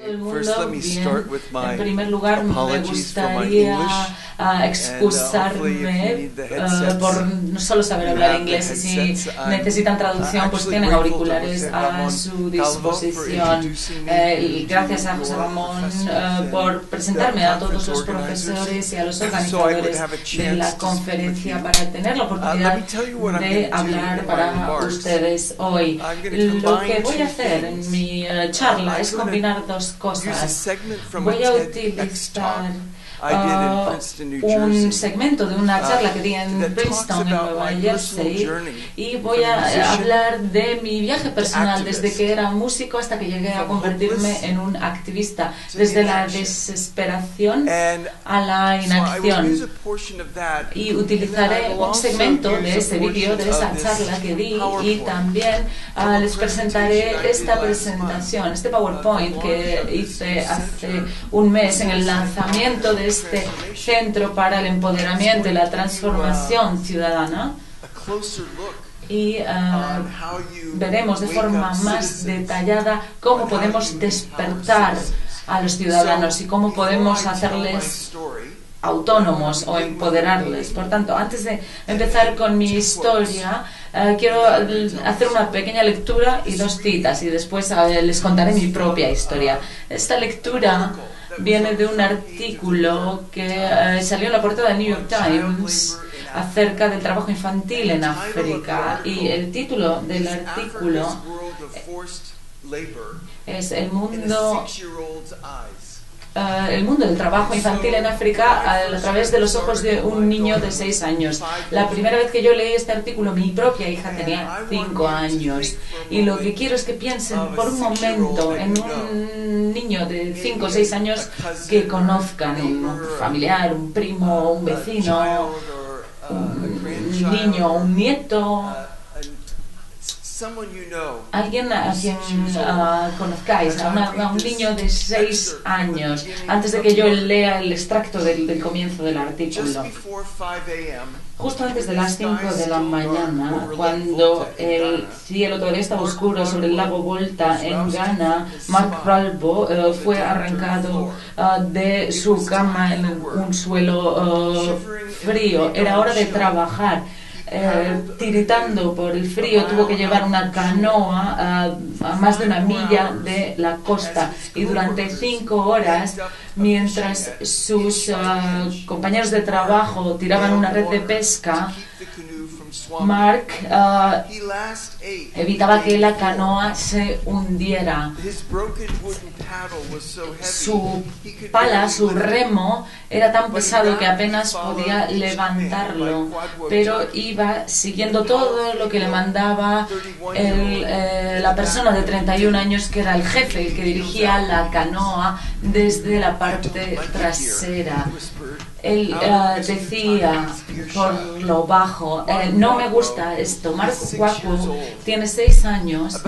el mundo, bien. En primer lugar, me gustaría excusarme por no solo saber hablar inglés, y si necesitan traducción, pues tienen auriculares a su disposición. Y gracias a José Ramón por presentarme a todos los profesores y a los organizadores de la conferencia para tener la oportunidad de hablar para ustedes hoy. Lo que voy a hacer en mi charla es combinar dos cosas. Voy a utilizar un segmento de una charla que di en Princeton, en Nueva Jersey, y voy a hablar de mi viaje personal desde que era músico hasta que llegué a convertirme en un activista, desde la desesperación a la inacción. Y utilizaré un segmento de ese vídeo, de esa charla que di, y también les presentaré esta presentación, este PowerPoint que hice hace un mes en el lanzamiento de este Centro para el Empoderamiento y la Transformación Ciudadana, y veremos de forma más detallada cómo podemos despertar a los ciudadanos y cómo podemos hacerles autónomos o empoderarles. Por tanto, antes de empezar con mi historia, quiero hacer una pequeña lectura y dos citas, y después les contaré mi propia historia. Esta lectura viene de un artículo que salió en la portada del New York Times acerca del trabajo infantil en África, y el título del artículo es el mundo del trabajo infantil en África a través de los ojos de un niño de 6 años. La primera vez que yo leí este artículo, mi propia hija tenía 5 años. Y lo que quiero es que piensen por un momento en un niño de 5 o 6 años que conozcan, un familiar, un primo, un vecino, un niño, un nieto, alguien a quien conozcáis, a un niño de 6 años, antes de que yo lea el extracto del comienzo del artículo. Justo antes de las 5 de la mañana, cuando el cielo todavía estaba oscuro sobre el lago Volta en Ghana, Mark Ralbo fue arrancado de su cama en un suelo frío. Era hora de trabajar. Tiritando por el frío, tuvo que llevar una canoa a más de 1 milla de la costa, y durante 5 horas, mientras sus compañeros de trabajo tiraban una red de pesca, Mark evitaba que la canoa se hundiera. Su pala, su remo, era tan pesado que apenas podía levantarlo, pero iba siguiendo todo lo que le mandaba la persona de 31 años, que era el jefe, el que dirigía la canoa desde la parte trasera. Él decía por lo bajo, no me gusta esto. Mark Kwaku tiene 6 años,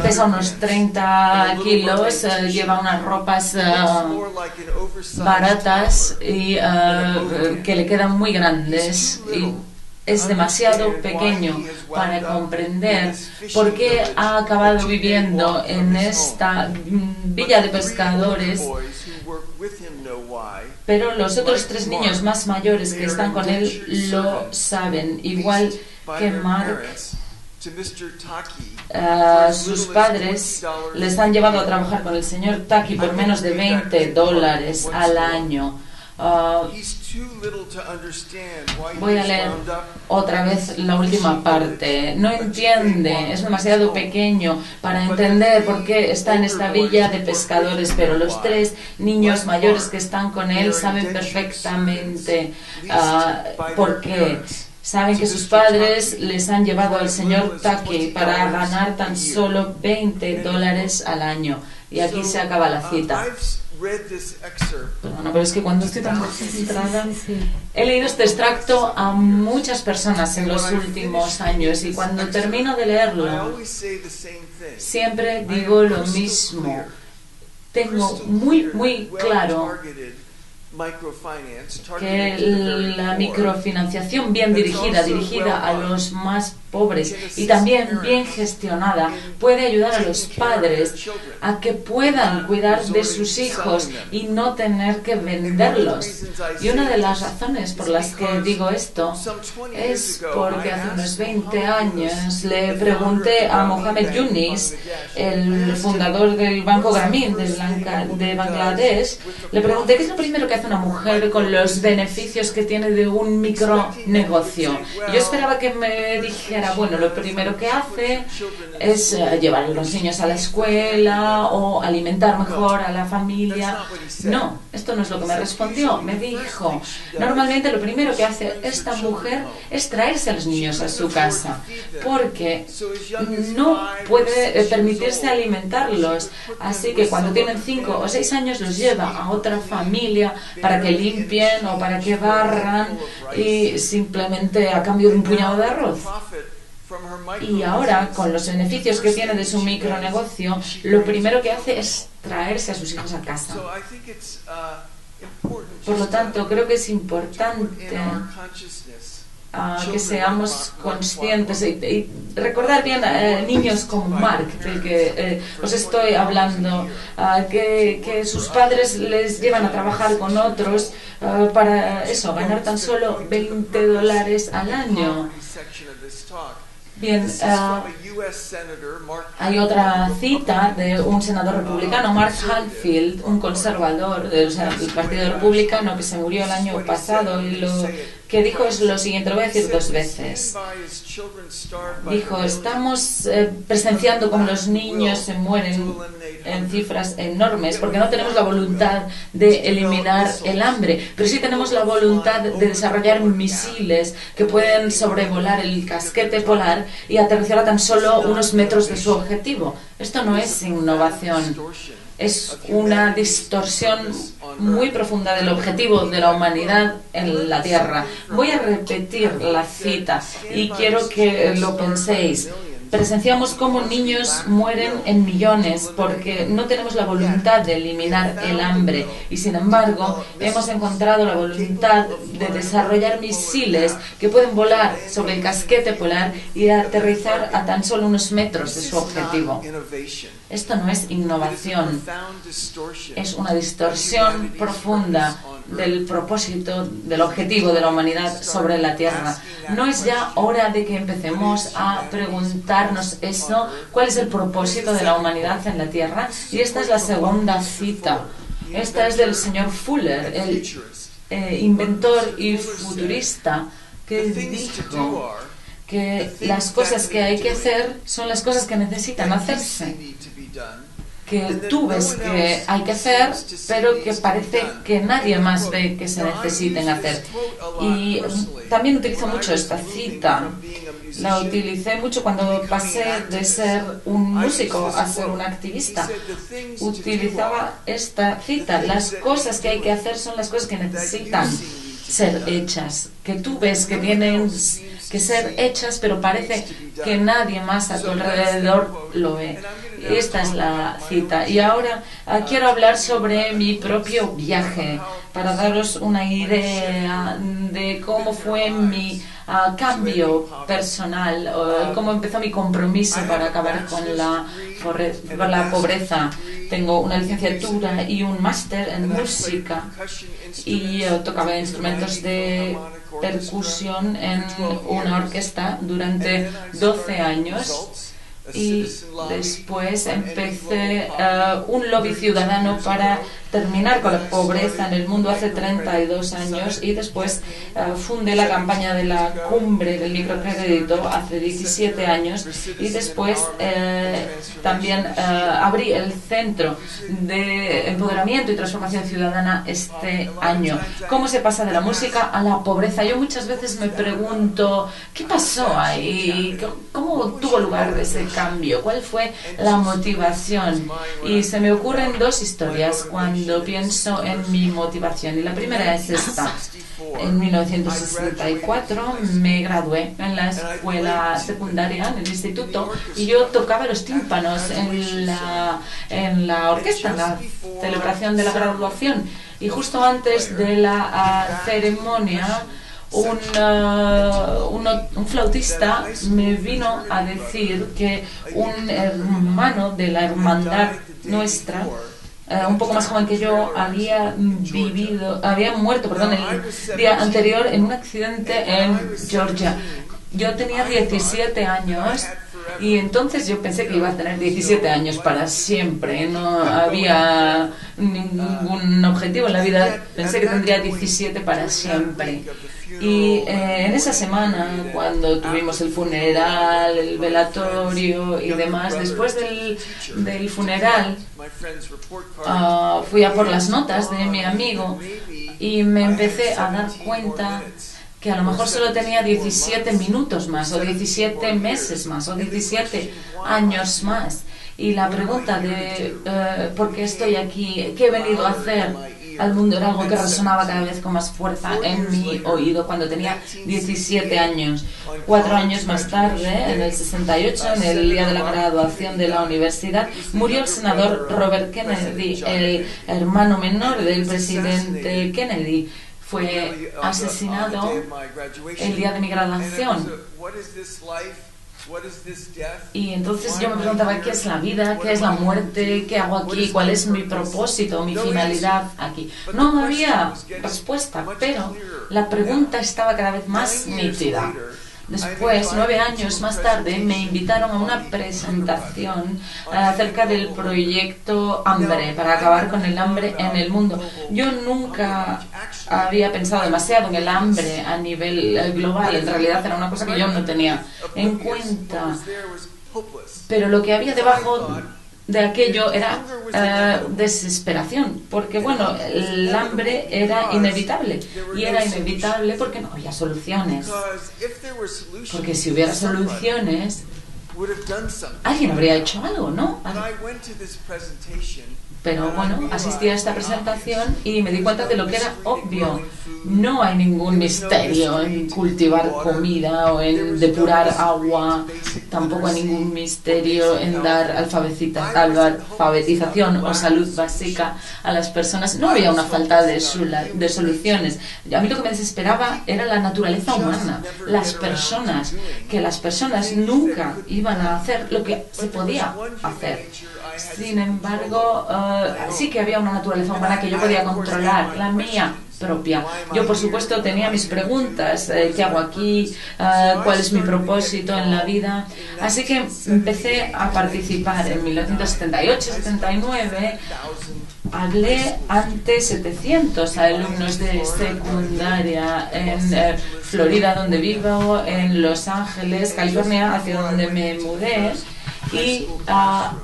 pesa unos 30 kilos, lleva unas ropas baratas y que le quedan muy grandes, y es demasiado pequeño para comprender por qué ha acabado viviendo en esta villa de pescadores. Pero los otros 3 niños más mayores que están con él lo saben, igual que Mark. Sus padres les han llevado a trabajar con el señor Taki por menos de $20 al año. Voy a leer otra vez la última parte. No entiende, es demasiado pequeño para entender por qué está en esta villa de pescadores, pero los 3 niños mayores que están con él saben perfectamente por qué. Saben que sus padres les han llevado al señor Taki para ganar tan solo $20 al año. Y aquí se acaba la cita. Perdona, pero es que cuando estoy tan concentrada, he leído este extracto a muchas personas en los últimos años, y cuando termino de leerlo, siempre digo lo mismo. Tengo muy claro que la microfinanciación bien dirigida a los más pobres y también bien gestionada puede ayudar a los padres a que puedan cuidar de sus hijos y no tener que venderlos. Y una de las razones por las que digo esto es porque hace unos 20 años le pregunté a Mohamed Yunus, el fundador del Banco Grameen de Bangladesh, le pregunté qué es lo primero que hace una mujer con los beneficios que tiene de un micronegocio. Yo esperaba que me dijera, bueno, lo primero que hace es llevar a los niños a la escuela o alimentar mejor a la familia. No, esto no es lo que me respondió. Me dijo, normalmente lo primero que hace esta mujer es traerse a los niños a su casa, porque no puede permitirse alimentarlos. Así que cuando tienen 5 o 6 años los lleva a otra familia para que limpien o para que barran y simplemente a cambio de un puñado de arroz. Y ahora, con los beneficios que tiene de su micronegocio, lo primero que hace es traerse a sus hijos a casa. Por lo tanto, creo que es importante que seamos conscientes y recordar bien niños como Mark, del que os estoy hablando, que sus padres les llevan a trabajar con otros para eso, ganar tan solo $20 al año. Bien, hay otra cita de un senador republicano, Mark Hatfield, un conservador del Partido Republicano que se murió el año pasado, y lo que dijo es lo siguiente, lo voy a decir 2 veces. Dijo, estamos presenciando cómo los niños se mueren en cifras enormes porque no tenemos la voluntad de eliminar el hambre, pero sí tenemos la voluntad de desarrollar misiles que pueden sobrevolar el casquete polar y aterrizar a tan solo unos metros de su objetivo. Esto no es innovación. Es una distorsión muy profunda del objetivo de la humanidad en la Tierra. Voy a repetir la cita y quiero que lo penséis. Presenciamos cómo niños mueren en millones porque no tenemos la voluntad de eliminar el hambre y, sin embargo, hemos encontrado la voluntad de desarrollar misiles que pueden volar sobre el casquete polar y aterrizar a tan solo unos metros de su objetivo. Esto no es innovación, es una distorsión profunda del propósito, del objetivo de la humanidad sobre la Tierra. ¿No es ya hora de que empecemos a preguntarnos eso? ¿Cuál es el propósito de la humanidad en la Tierra? Y esta es la segunda cita. Esta es del señor Fuller, el inventor y futurista, que dijo que las cosas que hay que hacer son las cosas que necesitan hacerse, que tú ves que hay que hacer, pero que parece que nadie más ve que se necesiten hacer. Y también utilizo mucho esta cita. La utilicé mucho cuando pasé de ser un músico a ser un activista. Utilizaba esta cita. Las cosas que hay que hacer son las cosas que necesitan ser hechas, que tú ves que tienen que ser hechas, pero parece que nadie más a tu alrededor lo ve. Esta es la cita. Y ahora quiero hablar sobre mi propio viaje, para daros una idea de cómo fue mi cambio personal, cómo empezó mi compromiso para acabar con la pobreza. Tengo una licenciatura y un máster en música y tocaba instrumentos de percusión en una orquesta durante 12 años. Y después empecé un lobby ciudadano para terminar con la pobreza en el mundo hace 32 años y después fundé la campaña de la cumbre del microcrédito hace 17 años y después también abrí el centro de empoderamiento y transformación ciudadana este año. ¿Cómo se pasa de la música a la pobreza? Yo muchas veces me pregunto, ¿qué pasó ahí? ¿Cómo tuvo lugar ese cambio? ¿Cuál fue la motivación? Y se me ocurren 2 historias. Cuando cuando pienso en mi motivación. Y la primera es esta. En 1964 me gradué en la escuela secundaria, en el instituto, y yo tocaba los tímpanos en la orquesta, en la celebración de la graduación. Y justo antes de la ceremonia, un flautista me vino a decir que un hermano de la hermandad nuestra, un poco más joven que yo, había muerto el día anterior en un accidente en Georgia. Yo tenía 17 años y entonces yo pensé que iba a tener 17 años para siempre. No había ningún objetivo en la vida. Pensé que tendría 17 para siempre. Y en esa semana, cuando tuvimos el funeral, el velatorio y demás, después del funeral, fui a por las notas de mi amigo y me empecé a dar cuenta que a lo mejor solo tenía 17 minutos más, o 17 meses más, o 17 años más. Y la pregunta de ¿por qué estoy aquí? ¿Qué he venido a hacer al mundo? Era algo que resonaba cada vez con más fuerza en mi oído cuando tenía 17 años. 4 años más tarde, en el 68, en el día de la graduación de la universidad, murió el senador Robert Kennedy, el hermano menor del presidente Kennedy. Fue asesinado el día de mi graduación. Y entonces yo me preguntaba, ¿qué es la vida? ¿Qué es la muerte? ¿Qué hago aquí? ¿Cuál es mi propósito, mi finalidad aquí? No había respuesta, pero la pregunta estaba cada vez más nítida. Después, 9 años más tarde, me invitaron a una presentación acerca del proyecto Hambre, para acabar con el hambre en el mundo. Yo nunca había pensado demasiado en el hambre a nivel global. En realidad era una cosa que yo no tenía en cuenta. Pero lo que había debajo de aquello era desesperación, porque bueno, el hambre era inevitable, y era inevitable porque no había soluciones, porque si hubiera soluciones alguien habría hecho algo, ¿no? Pero bueno, asistí a esta presentación y me di cuenta de lo que era obvio. No hay ningún misterio en cultivar comida o en depurar agua. Tampoco hay ningún misterio en dar alfabetización o salud básica a las personas. No había una falta de soluciones. A mí lo que me desesperaba era la naturaleza humana, las personas, que las personas nunca iban a hacer lo que se podía hacer. Sin embargo, sí que había una naturaleza humana que yo podía controlar, la mía propia. Yo, por supuesto, tenía mis preguntas, ¿qué hago aquí? ¿Cuál es mi propósito en la vida? Así que empecé a participar en 1978-79. Hablé ante 700 alumnos de secundaria en Florida, donde vivo, en Los Ángeles, California, hacia donde me mudé. Y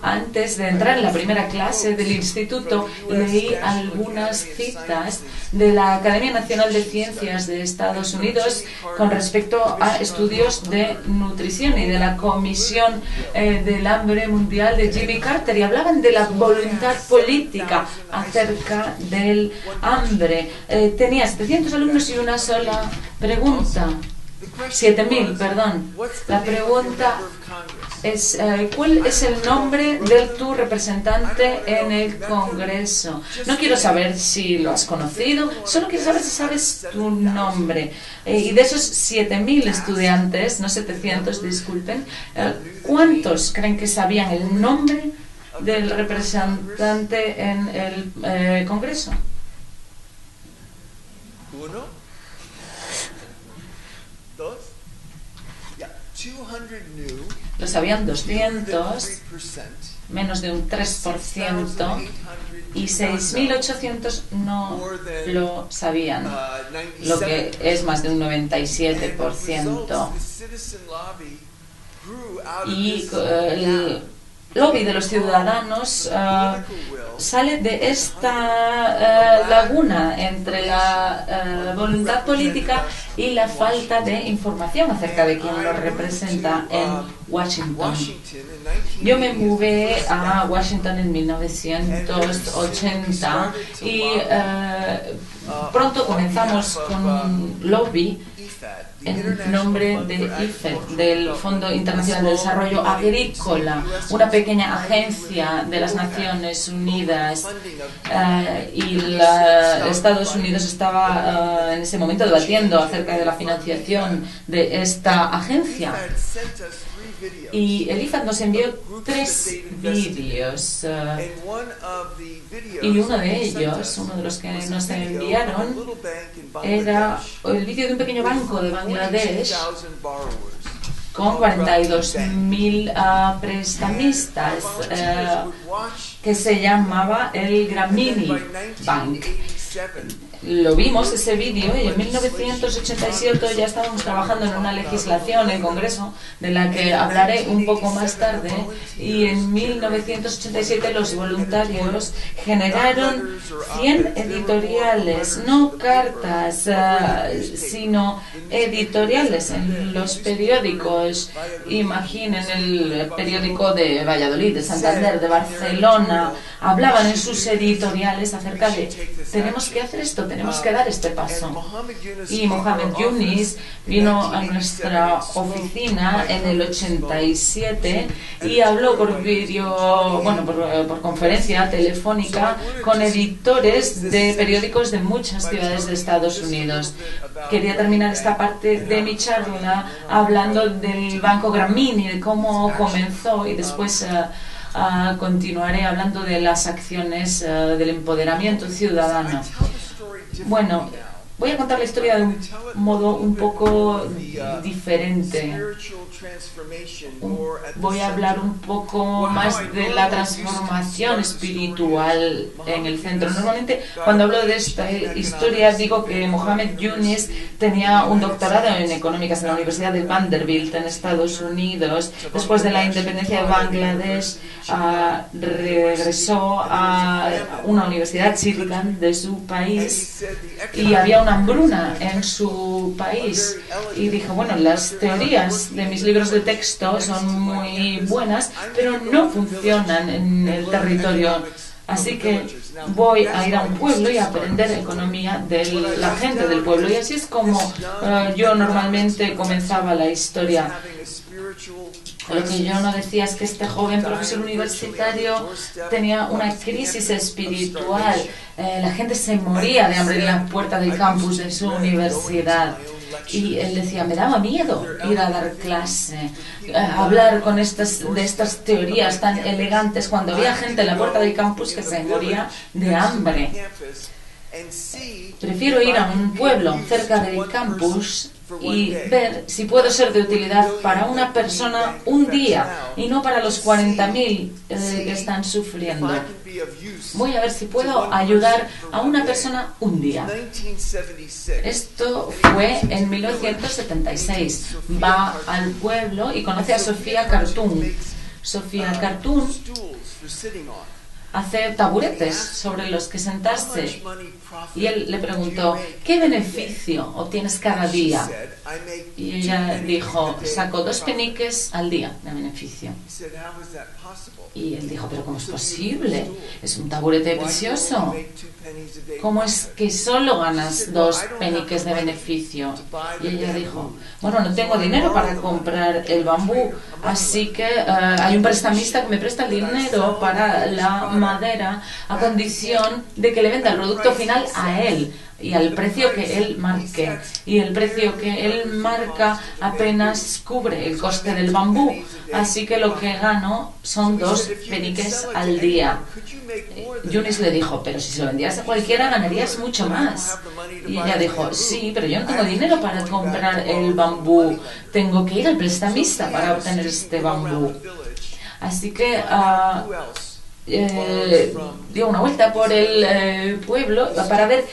antes de entrar en la primera clase del instituto, leí algunas citas de la Academia Nacional de Ciencias de Estados Unidos con respecto a estudios de nutrición y de la Comisión del Hambre Mundial de Jimmy Carter, y hablaban de la voluntad política acerca del hambre. Tenía 700 alumnos y una sola pregunta. 7.000, perdón. La pregunta es, ¿cuál es el nombre de tu representante en el Congreso? No quiero saber si lo has conocido, solo quiero saber si sabes tu nombre. Y de esos 7.000 estudiantes, no 700, disculpen, ¿cuántos creen que sabían el nombre del representante en el Congreso? ¿Uno? Lo sabían 200, menos de un 3%, y 6.800 no lo sabían, lo que es más de un 97%. Y lobby de los ciudadanos sale de esta laguna entre la voluntad política y la falta de información acerca de quién lo representa en Washington. Yo me mudé a Washington en 1980 y pronto comenzamos con un lobby en nombre de IFED, del Fondo Internacional de Desarrollo Agrícola, una pequeña agencia de las Naciones Unidas, y Estados Unidos estaba en ese momento debatiendo acerca de la financiación de esta agencia. Y el IFAD nos envió 3 vídeos y uno de ellos, uno de los que nos enviaron, era el vídeo de un pequeño banco de Bangladesh con 42.000 prestamistas, que se llamaba el Grameen Bank. Lo vimos ese vídeo y en 1987 ya estábamos trabajando en una legislación en Congreso de la que hablaré un poco más tarde, y en 1987 los voluntarios generaron 100 editoriales, no cartas, sino editoriales en los periódicos. Imaginen el periódico de Valladolid, de Santander, de Barcelona. Hablaban en sus editoriales acerca de tenemos que hacer esto, tenemos que dar este paso. Y Mohamed Yunus vino a nuestra oficina en el 87 y habló por vídeo, bueno, por conferencia telefónica con editores de periódicos de muchas ciudades de Estados Unidos. Quería terminar esta parte de mi charla hablando del Banco Grameen y de cómo comenzó, y después continuaré hablando de las acciones del empoderamiento ciudadano. Bueno, voy a contar la historia de un modo un poco diferente. Voy a hablar un poco más de la transformación espiritual en el centro. Normalmente, cuando hablo de esta historia, digo que Mohamed Yunus tenía un doctorado en económicas en la Universidad de Vanderbilt en Estados Unidos. Después de la independencia de Bangladesh, regresó a una universidad Chirican de su país, y había una hambruna en su país, y dijo, bueno, las teorías de mis libros de texto son muy buenas, pero no funcionan en el territorio, así que voy a ir a un pueblo y a aprender economía de la gente del pueblo. Y así es como yo normalmente comenzaba la historia. Lo que yo no decía es que este joven profesor universitario tenía una crisis espiritual. La gente se moría de hambre en la puerta del campus de su universidad. Y él decía, me daba miedo ir a dar clase, hablar de estas teorías tan elegantes, cuando había gente en la puerta del campus que se moría de hambre. Prefiero ir a un pueblo cerca del campus y ver si puedo ser de utilidad para una persona un día y no para los 40.000 que están sufriendo. Voy a ver si puedo ayudar a una persona un día. Esto fue en 1976. Va al pueblo y conoce a Sofía Khartoum. Sofía Khartoum hace taburetes sobre los que sentarse, y él le preguntó, ¿qué beneficio obtienes cada día? Y ella dijo, saco 2 peniques al día de beneficio. Y él dijo, ¿pero cómo es posible? Es un taburete precioso. ¿Cómo es que solo ganas 2 peniques de beneficio? Y ella dijo, bueno, no tengo dinero para comprar el bambú, así que hay un prestamista que me presta el dinero para la madera a condición de que le venda el producto final a él y al precio que él marque. Y el precio que él marca apenas cubre el coste del bambú, así que lo que gano son 2 peniques al día. Yunus le dijo, pero si se lo vendieras a cualquiera ganarías mucho más. Y ella dijo, sí, pero yo no tengo dinero para comprar el bambú, tengo que ir al prestamista para obtener este bambú. Así que dio una vuelta por el pueblo para ver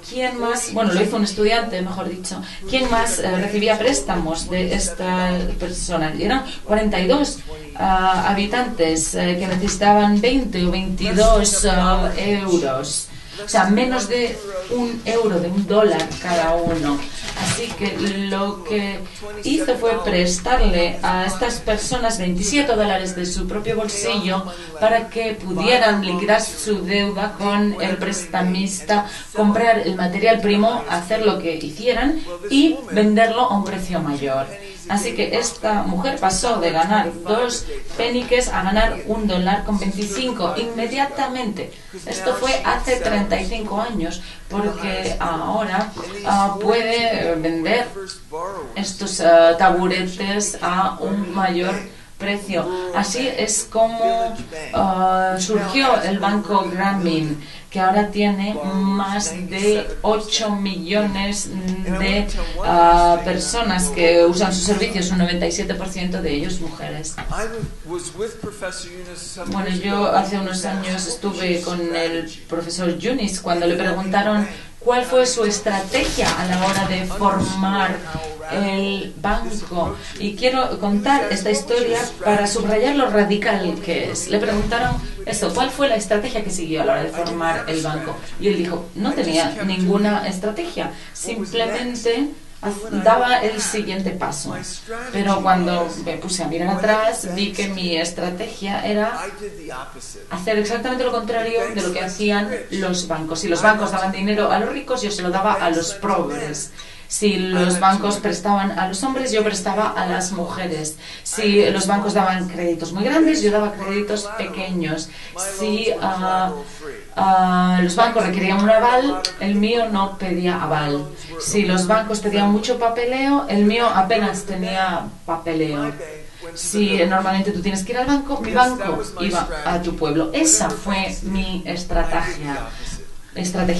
quién más, bueno, lo hizo un estudiante, mejor dicho, quién más recibía préstamos de esta persona. Y eran 42 habitantes que necesitaban 20 o 22 euros. O sea, menos de €1, de $1 cada uno. Así que lo que hizo fue prestarle a estas personas $27 de su propio bolsillo para que pudieran liquidar su deuda con el prestamista, comprar el material primo, hacer lo que hicieran y venderlo a un precio mayor. Así que esta mujer pasó de ganar 2 peniques a ganar $1.25 inmediatamente. Esto fue hace 35 años, porque ahora puede vender estos taburetes a un mayor precio. Así es como surgió el Banco Grameen, que ahora tiene más de 8 millones de personas que usan sus servicios, un 97% de ellos mujeres. Bueno, yo hace unos años estuve con el profesor Yunis cuando le preguntaron cuál fue su estrategia a la hora de formar el banco. Y quiero contar esta historia para subrayar lo radical que es. Le preguntaron eso, ¿cuál fue la estrategia que siguió a la hora de formar el banco? Y él dijo, no tenía ninguna estrategia, simplemente daba el siguiente paso. Pero cuando me puse a mirar atrás, vi que mi estrategia era hacer exactamente lo contrario de lo que hacían los bancos. Si los bancos daban dinero a los ricos, yo se lo daba a los pobres. Si los bancos prestaban a los hombres, yo prestaba a las mujeres. Si los bancos daban créditos muy grandes, yo daba créditos pequeños. Si los bancos requerían un aval, el mío no pedía aval. Si los bancos pedían mucho papeleo, el mío apenas tenía papeleo. Si normalmente tú tienes que ir al banco, mi banco iba a tu pueblo. Esa fue mi estrategia.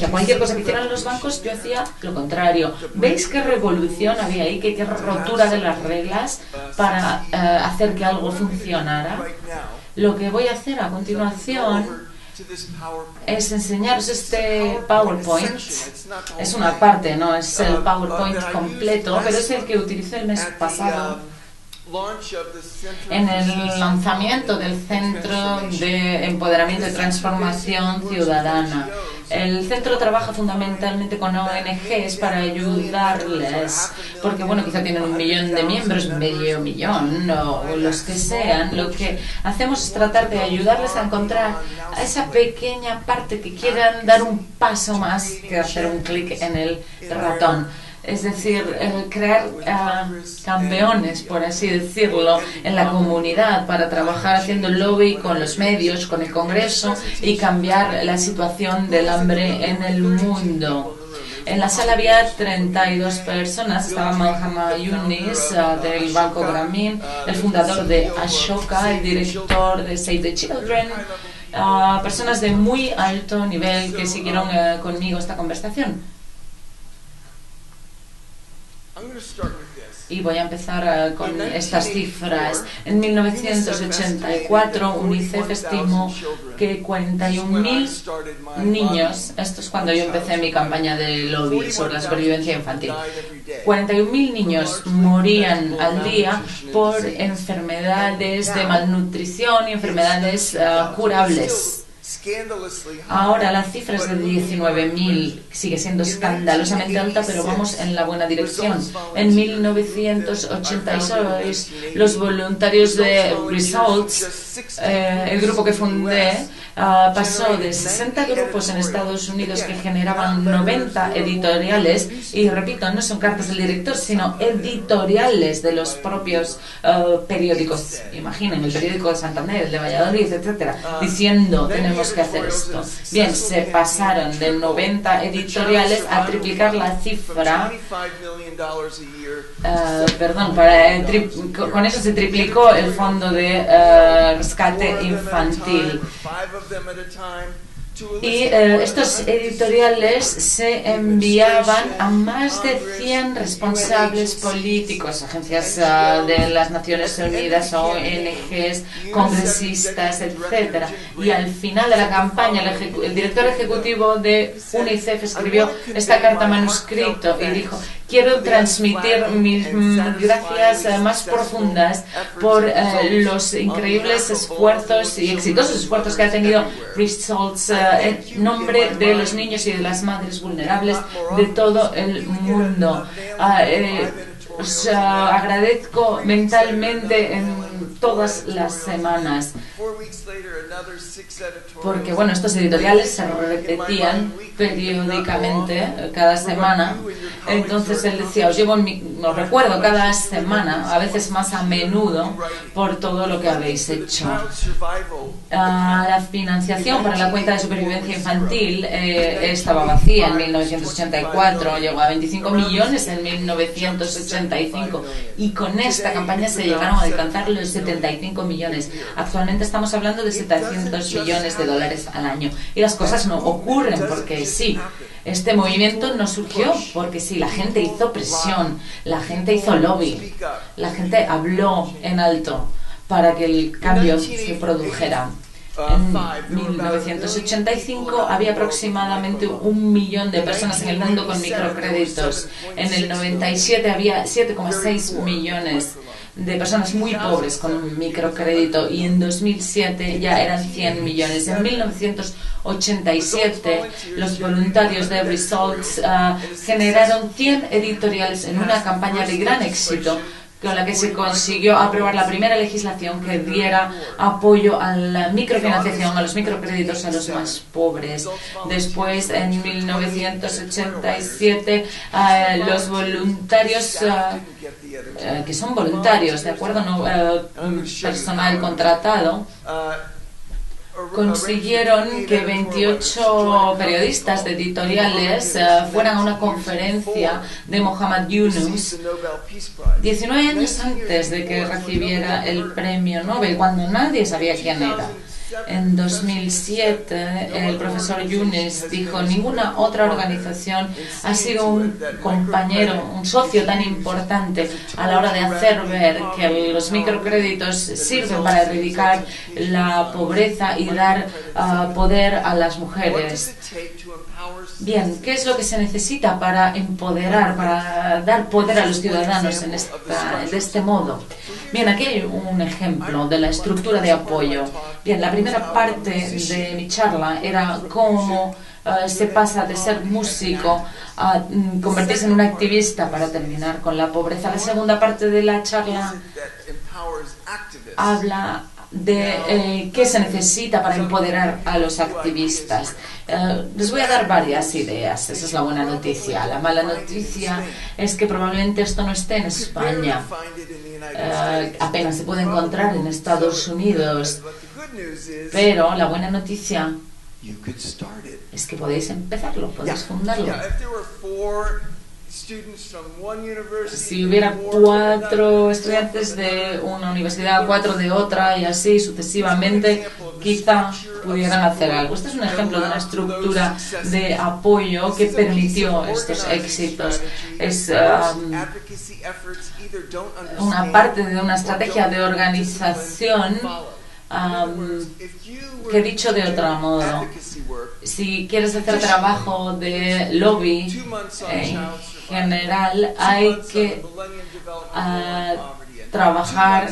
Cualquier cosa que hicieran los bancos, yo hacía lo contrario. ¿Veis qué revolución había ahí? Qué rotura de las reglas para hacer que algo funcionara. Lo que voy a hacer a continuación es enseñaros este PowerPoint. Es una parte, no es el PowerPoint completo, pero es el que utilicé el mes pasado en el lanzamiento del Centro de Empoderamiento y Transformación Ciudadana. El centro trabaja fundamentalmente con ONGs para ayudarles, porque bueno, quizá tienen 1 millón de miembros, medio millón o los que sean. Lo que hacemos es tratar de ayudarles a encontrar a esa pequeña parte que quieran dar un paso más que hacer un clic en el ratón. Es decir, crear campeones, por así decirlo, en la comunidad para trabajar haciendo lobby con los medios, con el Congreso y cambiar la situación del hambre en el mundo. En la sala había 32 personas. Estaba Malhama Yunis del Banco Grameen, el fundador de Ashoka, el director de Save the Children, personas de muy alto nivel que siguieron conmigo esta conversación. Y voy a empezar con estas cifras. En 1984, UNICEF estimó que 41.000 niños, esto es cuando yo empecé mi campaña de lobby sobre la supervivencia infantil, 41.000 niños morían al día por enfermedades de malnutrición y enfermedades curables. Ahora la cifra es de 19.000, sigue siendo escandalosamente alta, pero vamos en la buena dirección. En 1986, los voluntarios de Results, el grupo que fundé, pasó de 60 grupos en Estados Unidos que generaban 90 editoriales, y repito, no son cartas del director, sino editoriales de los propios periódicos. Imaginen, el periódico de Santander, el de Valladolid, etcétera, diciendo, tenemos que hacer esto. Bien, se pasaron de 90 editoriales a triplicar la cifra. Con eso se triplicó el fondo de rescate infantil. Y estos editoriales se enviaban a más de 100 responsables políticos, agencias de las Naciones Unidas, ONGs, congresistas, etc. Y al final de la campaña, el director ejecutivo de UNICEF escribió esta carta manuscrito y dijo: quiero transmitir mis gracias más profundas por los increíbles esfuerzos y exitosos esfuerzos que ha tenido Results en nombre de los niños y de las madres vulnerables de todo el mundo. Os agradezco mentalmente en todas las semanas, porque bueno, estos editoriales se repetían periódicamente cada semana. Entonces él decía, os recuerdo cada semana, a veces más a menudo, por todo lo que habéis hecho. La financiación para la cuenta de supervivencia infantil estaba vacía en 1984, llegó a 25 millones en 1985 y con esta campaña se llegaron a alcanzar los 75 millones. Actualmente estamos hablando de 700 millones de dólares al año. Y las cosas no ocurren porque sí. Este movimiento no surgió porque sí, la gente hizo presión, la gente hizo lobby, la gente habló en alto para que el cambio se produjera. En 1985 había aproximadamente 1 millón de personas en el mundo con microcréditos. En el 97 había 7,6 millones de personas muy pobres con un microcrédito y en 2007 ya eran 100 millones. En 1987 los voluntarios de Results generaron 100 editoriales en una campaña de gran éxito con la que se consiguió aprobar la primera legislación que diera apoyo a la microfinanciación, a los microcréditos a los más pobres. Después, en 1987, los voluntarios, que son voluntarios, ¿de acuerdo? No personal contratado, consiguieron que 28 periodistas de editoriales fueran a una conferencia de Muhammad Yunus 19 años antes de que recibiera el premio Nobel, cuando nadie sabía quién era. En 2007, el profesor Yunus dijo: ninguna otra organización ha sido un compañero, un socio tan importante a la hora de hacer ver que los microcréditos sirven para erradicar la pobreza y dar poder a las mujeres. Bien, ¿qué es lo que se necesita para empoderar, para dar poder a los ciudadanos de este modo? Bien, aquí hay un ejemplo de la estructura de apoyo. Bien, la primera parte de mi charla era cómo se pasa de ser músico a convertirse en un activista para terminar con la pobreza. La segunda parte de la charla habla de qué se necesita para empoderar a los activistas. Les voy a dar varias ideas. Esa es la buena noticia. La mala noticia es que probablemente esto no esté en España. Apenas se puede encontrar en Estados Unidos. Pero la buena noticia es que podéis empezarlo, podéis fundarlo. Si hubiera 4 estudiantes de una universidad, 4 de otra y así sucesivamente, quizá pudieran hacer algo. Este es un ejemplo de una estructura de apoyo que permitió estos éxitos. Es una parte de una estrategia de organización que, dicho de otro modo, si quieres hacer trabajo de lobby en general, hay que trabajar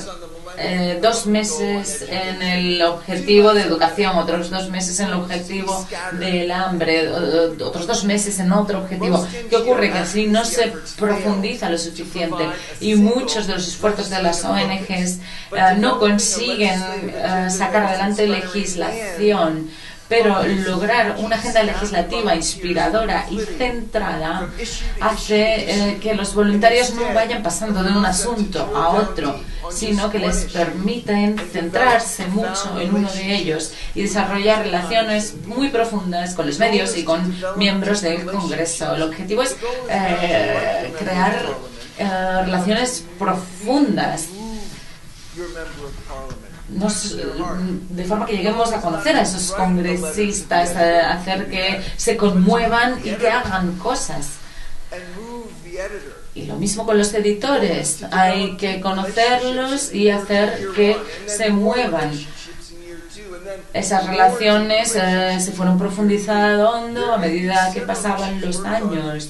2 meses en el objetivo de educación, otros 2 meses en el objetivo del hambre, otros 2 meses en otro objetivo. ¿Qué ocurre? Que así no se profundiza lo suficiente y muchos de los esfuerzos de las ONGs no consiguen sacar adelante legislación. Pero lograr una agenda legislativa inspiradora y centrada hace que los voluntarios no vayan pasando de un asunto a otro, sino que les permiten centrarse mucho en uno de ellos y desarrollar relaciones muy profundas con los medios y con miembros del Congreso. El objetivo es crear relaciones profundas, de forma que lleguemos a conocer a esos congresistas, a hacer que se conmuevan y que hagan cosas. Y lo mismo con los editores, hay que conocerlos y hacer que se muevan. Esas relaciones se fueron profundizando a medida que pasaban los años.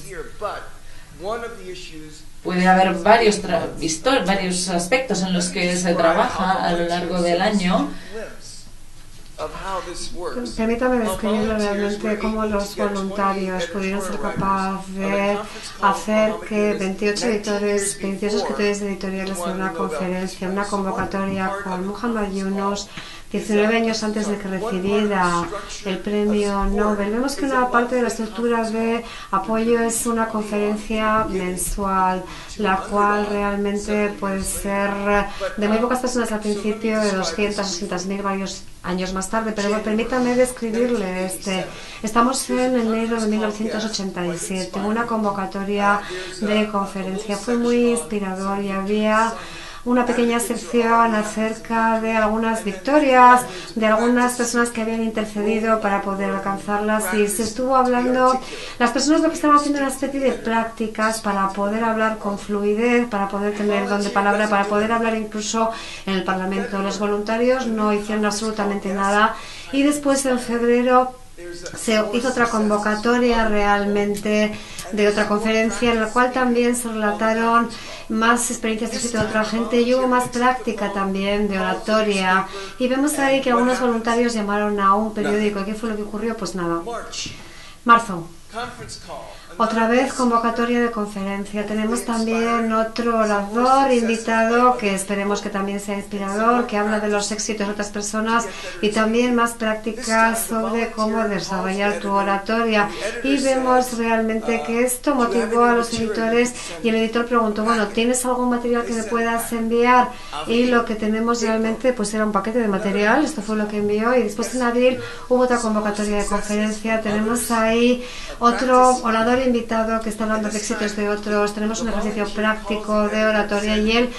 Puede haber varios aspectos en los que se trabaja a lo largo del año. Permítame describir realmente cómo los voluntarios pudieron ser capaces de hacer que 28 escritores editoriales en una conferencia, una convocatoria con Muhammad Yunus, 19 años antes de que recibiera el premio Nobel. Vemos que una parte de la estructura de apoyo es una conferencia mensual, la cual realmente puede ser de muy pocas personas al principio, de 200 o 200.000 varios años más tarde, pero permítame describirle Estamos en enero de 1987, una convocatoria de conferencia. Fue muy inspirador y había una pequeña sección acerca de algunas victorias, de algunas personas que habían intercedido para poder alcanzarlas, y se estuvo hablando, las personas lo que estaban haciendo una especie de prácticas para poder hablar con fluidez, para poder tener don de palabra, para poder hablar incluso en el Parlamento. Los voluntarios no hicieron absolutamente nada, y después en febrero se hizo otra convocatoria realmente de otra conferencia en la cual también se relataron más experiencias de éxito de otra gente y hubo más práctica también de oratoria, y vemos ahí que algunos voluntarios llamaron a un periódico. ¿Qué fue lo que ocurrió? Pues nada. Marzo. Otra vez convocatoria de conferencia. Tenemos también otro orador invitado que esperemos que también sea inspirador, que habla de los éxitos de otras personas y también más prácticas sobre cómo desarrollar tu oratoria. Y vemos realmente que esto motivó a los editores, y el editor preguntó, bueno, ¿tienes algún material que me puedas enviar? Y lo que tenemos realmente pues era un paquete de material. Esto fue lo que envió, y después en abril hubo otra convocatoria de conferencia. Tenemos ahí otro orador invitado que está hablando de éxitos de otros. Tenemos un ejercicio práctico de oratoria, y el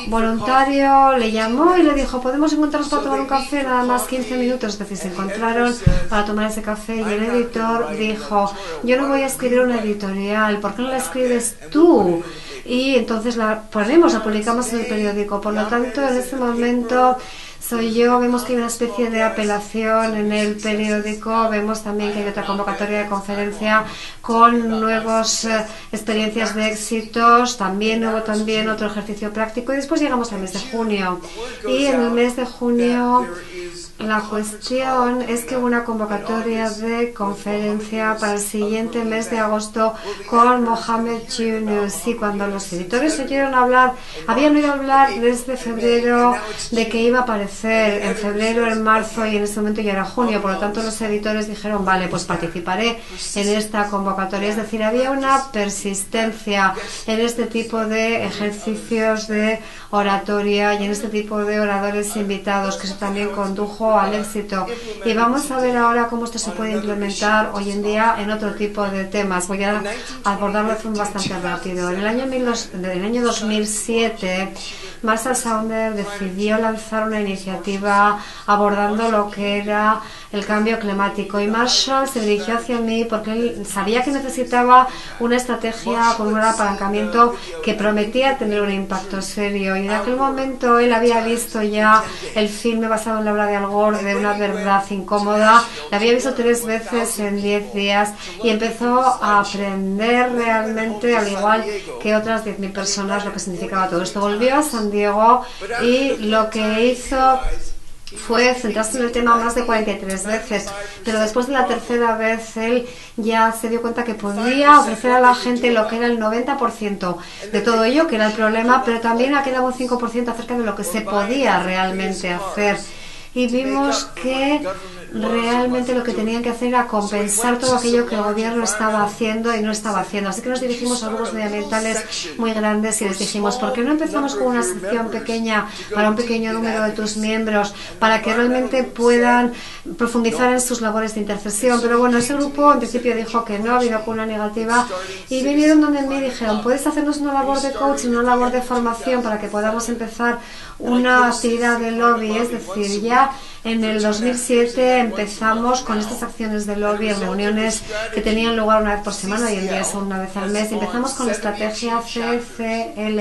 voluntario le llamó y le dijo, ¿podemos encontrarnos para tomar un café? Nada más 15 minutos. Es decir, se encontraron para tomar ese café, y el editor dijo, yo no voy a escribir una editorial, ¿por qué no la escribes tú? Y entonces la publicamos en el periódico. Por lo tanto, en ese momento vemos que hay una especie de apelación en el periódico, vemos también que hay otra convocatoria de conferencia con nuevas experiencias de éxitos, también hubo otro ejercicio práctico, y después llegamos al mes de junio, y en el mes de junio la cuestión es que hubo una convocatoria de conferencia para el siguiente mes de agosto con Mohamed Yunus, y cuando los editores habían oído hablar desde febrero de que iba a aparecer en febrero, en marzo, y en ese momento ya era junio, por lo tanto los editores dijeron, vale, pues participaré en esta convocatoria. Es decir, había una persistencia en este tipo de ejercicios de oratoria y en este tipo de oradores invitados, que eso también condujo al éxito. Y vamos a ver ahora cómo esto se puede implementar hoy en día en otro tipo de temas. Voy a abordarlo de forma bastante rápido. En el año 2007, Marshall Saunders decidió lanzar una iniciativa abordando lo que era el cambio climático, y Marshall se dirigió hacia mí porque él sabía que necesitaba una estrategia con un apalancamiento que prometía tener un impacto serio, y en aquel momento él había visto ya el filme basado en la obra de Al Gore de Una verdad incómoda, la había visto 3 veces en 10 días y empezó a aprender realmente, al igual que otras 10.000 personas, lo que significaba todo esto. Volvió a San Diego y lo que hizo fue centrarse en el tema más de 43 veces, pero después de la tercera vez él ya se dio cuenta que podía ofrecer a la gente lo que era el 90% de todo ello, que era el problema, pero también ha quedado un 5% acerca de lo que se podía realmente hacer. Y vimos que realmente lo que tenían que hacer era compensar todo aquello que el gobierno estaba haciendo y no estaba haciendo. Así que nos dirigimos a grupos medioambientales muy grandes y les dijimos, ¿por qué no empezamos con una sección pequeña para un pequeño número de tus miembros, para que realmente puedan profundizar en sus labores de intercesión? Pero bueno, ese grupo en principio dijo que no, ha habido una negativa, y vinieron donde me dijeron, ¿puedes hacernos una labor de coaching, una labor de formación para que podamos empezar una actividad de lobby? Es decir, ya en el 2007 2009 empezamos con estas acciones de lobby en reuniones que tenían lugar una vez por semana, hoy en día son una vez al mes. Empezamos con la estrategia CCL,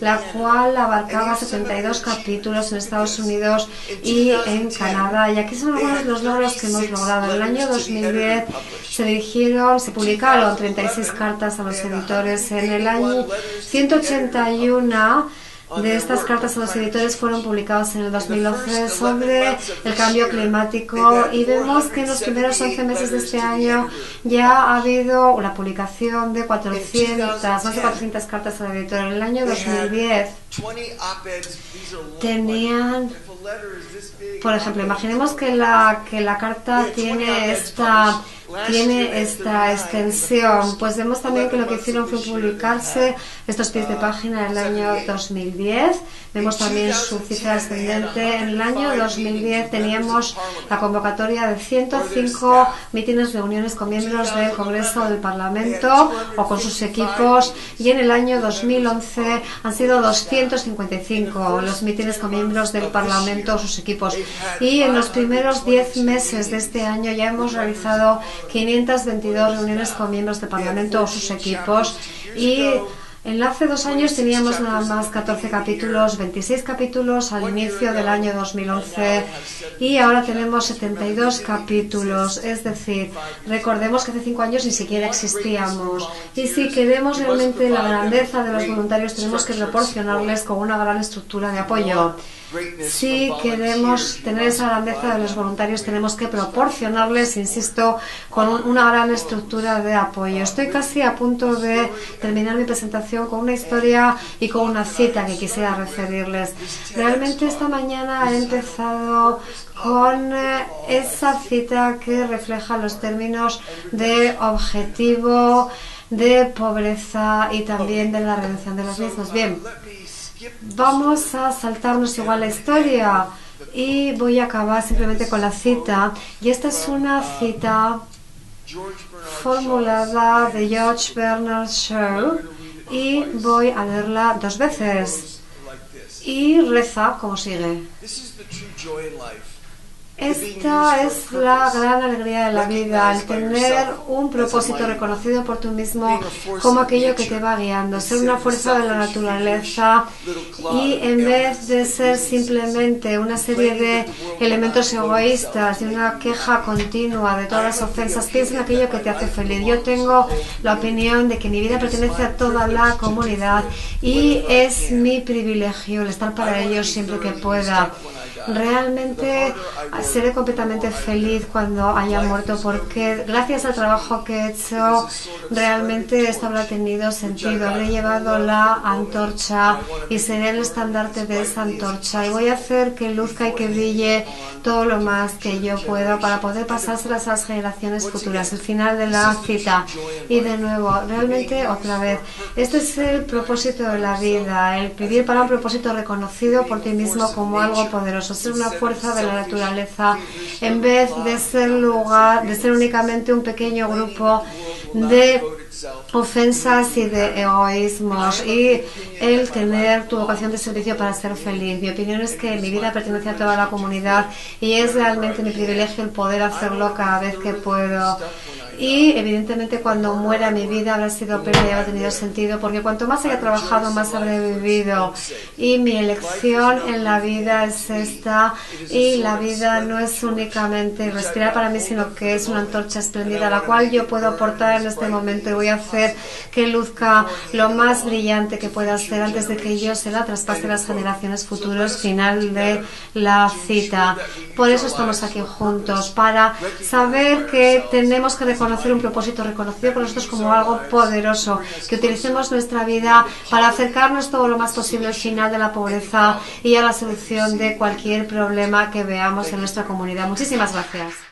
la cual abarcaba 72 capítulos en Estados Unidos y en Canadá. Y aquí son algunos de los logros que hemos logrado. En el año 2010 se publicaron 36 cartas a los editores. En el año 181 de estas cartas a los editores fueron publicadas en el 2011 sobre el cambio climático, y vemos que en los primeros 11 meses de este año ya ha habido la publicación de más de 400 cartas al editor. En el año 2010 tenían, por ejemplo, imaginemos que la carta tiene esta extensión, pues vemos también que lo que hicieron fue publicarse estos pies de página en el año 2010. Vemos también su cifra ascendente. En el año 2010 teníamos la convocatoria de 105 mítines, reuniones con miembros del Congreso o del Parlamento o con sus equipos, y en el año 2011 han sido 255 los mítines con miembros del Parlamento o sus equipos, y en los primeros 10 meses de este año ya hemos realizado 522 reuniones con miembros del Parlamento o sus equipos, y hace 2 años teníamos nada más 14 capítulos, 26 capítulos al inicio del año 2011, y ahora tenemos 72 capítulos. Es decir, recordemos que hace 5 años ni siquiera existíamos, y si queremos realmente la grandeza de los voluntarios tenemos que proporcionarles con una gran estructura de apoyo. Si queremos tener esa grandeza de los voluntarios tenemos que proporcionarles, insisto, con una gran estructura de apoyo. Estoy casi a punto de terminar mi presentación con una historia y con una cita que quisiera referirles. Realmente esta mañana he empezado con esa cita que refleja los términos de objetivo, de pobreza y también de la reducción de los mismos. Bien, vamos a saltarnos igual la historia y voy a acabar simplemente con la cita, y esta es una cita formulada de George Bernard Shaw, y voy a leerla 2 veces, y reza como sigue: esta es la gran alegría de la vida, el tener un propósito reconocido por tú mismo como aquello que te va guiando, ser una fuerza de la naturaleza, y en vez de ser simplemente una serie de elementos egoístas y una queja continua de todas las ofensas, piensa en aquello que te hace feliz. Yo tengo la opinión de que mi vida pertenece a toda la comunidad y es mi privilegio el estar para ellos siempre que pueda. Realmente seré completamente feliz cuando haya muerto, porque gracias al trabajo que he hecho realmente esto habrá tenido sentido. Habré llevado la antorcha y seré el estandarte de esa antorcha, y voy a hacer que luzca y que brille todo lo más que yo pueda para poder pasárselas a las generaciones futuras. El final de la cita, y de nuevo, realmente otra vez, este es el propósito de la vida, el vivir para un propósito reconocido por ti mismo como algo poderoso, ser una fuerza de la naturaleza en vez de ser únicamente un pequeño grupo de ofensas y de egoísmos, y el tener tu vocación de servicio para ser feliz. Mi opinión es que mi vida pertenece a toda la comunidad y es realmente mi privilegio el poder hacerlo cada vez que puedo. Y evidentemente cuando muera mi vida habrá sido plena y habrá tenido sentido, porque cuanto más haya trabajado más habré vivido, y mi elección en la vida es esta, y la vida no es únicamente respirar para mí, sino que es una antorcha espléndida la cual yo puedo aportar en este momento, y voy a hacer que luzca lo más brillante que pueda ser antes de que yo se la traspase a las generaciones futuras. Final de la cita. Por eso estamos aquí juntos, para saber que tenemos que reconocer un propósito reconocido por nosotros como algo poderoso, que utilicemos nuestra vida para acercarnos todo lo más posible al final de la pobreza y a la solución de cualquier problema que veamos en nuestra comunidad. Muchísimas gracias.